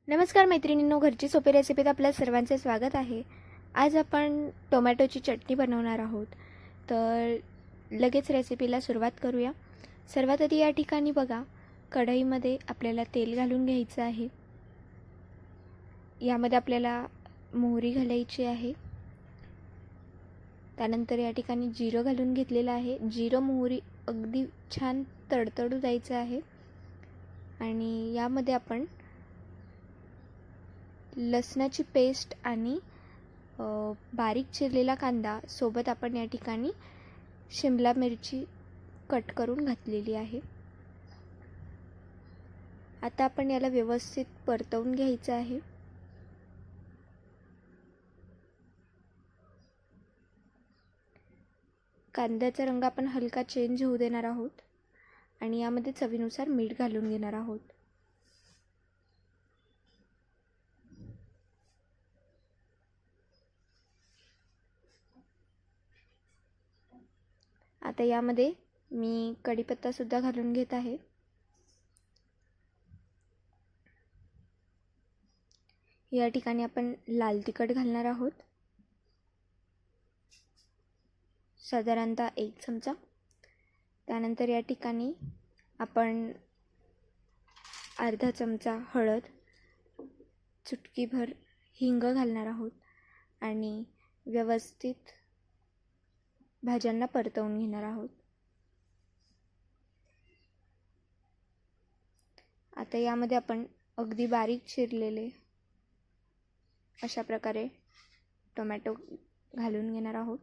नमस्कार मैत्रिणींनो, घरची सोपी रेसिपीत आपल्या सर्वांचे स्वागत आहे। आज आपण टोमॅटोची चटणी बनवणार आहोत। तर लगेच रेसिपीला सुरुवात करूया। सर्वात आधी या ठिकाणी बघा, कढईमध्ये आपल्याला तेल घालून घ्यायचं आहे। यामध्ये आपल्याला मोहरी घालायची आहे। त्यानंतर या ठिकाणी जिरं घालून घेतलेलं आहे। जिरं मोहरी अगदी छान तडतडू द्यायचं आहे आणि यामध्ये आपण लसणाची पेस्ट आणि बारीक चिरलेला कांदा सोबत आपण या ठिकाणी शिमला मिरची कट करून घातलेली आहे। आता आपण याला व्यवस्थित परतवून घ्यायचं आहे। कांद्याचा रंग आपण हलका चेंज होऊ देणार आहोत आणि यामध्ये चवीनुसार मीठ घालून घेणार आहोत। आता यामध्ये मी कढीपत्ता सुद्धा घालून घेत आहे। या ठिकाणी आपण लाल तिखट घालणार आहोत, साधारणतः 1 चमचा। त्यानंतर या ठिकाणी आपण अर्धा चमचा हळद, चुटकीभर हिंग घालणार आहोत आणि व्यवस्थित भाज्यांना परतवून घेणार आहोत। आता यामध्ये आपण अगदी बारीक चिरलेले अशा प्रकारे टोमॅटो घालून घेणार आहोत।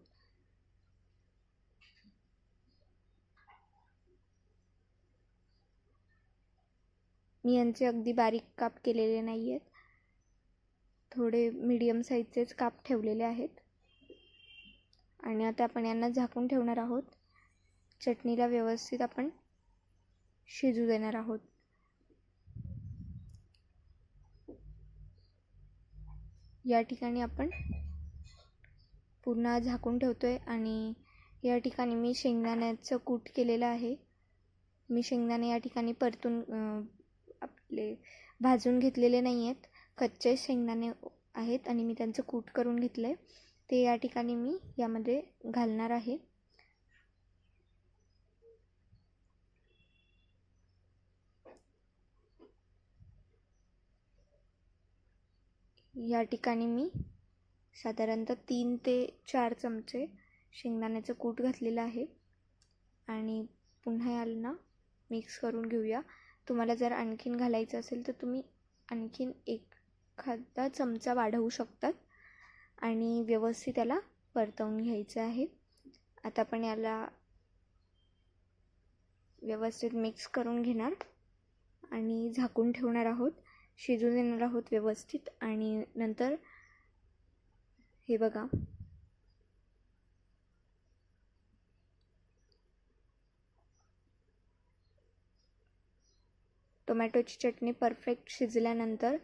मी यांचे अगदी बारीक काप केलेले नाही आहेत, थोडे मीडियम साईजचेच काप ठेवलेले आहेत आणि आता आपण यांना झाकून ठेवणार आहोत। चटणीला व्यवस्थित आपण शिजू देणार आहोत। या ठिकाणी आपण पुन्हा झाकून ठेवतोय आणि या ठिकाणी मी शेंगदाण्याचं कूट केलेलं आहे। मी शेंगदाणे या ठिकाणी परतून आपले भाजून घेतलेले नाही आहेत, कच्चे शेंगदाणे आहेत आणि मी त्यांचं कूट करून घेतलं आहे। ते या ठिकाणी मी यामध्ये घालणार आहे। या ठिकाणी मी साधारणतः 3 ते 4 चमचे शेंगदाण्याचं कूट घातलेलं आहे आणि पुन्हा याला मिक्स करून घेऊया। तुम्हाला जर आणखीन घालायचं असेल तर तुम्ही आणखीन एखादा चमचा वाढवू शकतात आणि व्यवस्थित याला परतवून घ्यायचं आहे। आता आपण याला व्यवस्थित मिक्स करून घेणार आणि झाकून ठेवणार आहोत, शिजू देणार आहोत व्यवस्थित। आणि नंतर हे बघा, टोमॅटोची चटणी परफेक्ट शिजल्यानंतर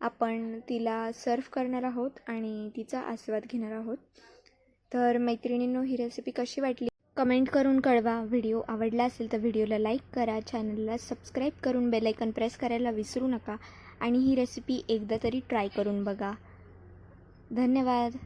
आपण तिला सर्व करणार आहोत आणि तिचा आस्वाद घेणार आहोत। तर मैत्रिणींनो, ही रेसिपी कशी वाटली कमेंट करून कळवा। व्हिडिओ आवडला असेल तर व्हिडिओला लाईक करा, चॅनलला सबस्क्राईब करून बेल आयकॉन प्रेस करायला विसरू नका आणि ही रेसिपी एकदा तरी ट्राय करून बघा। धन्यवाद।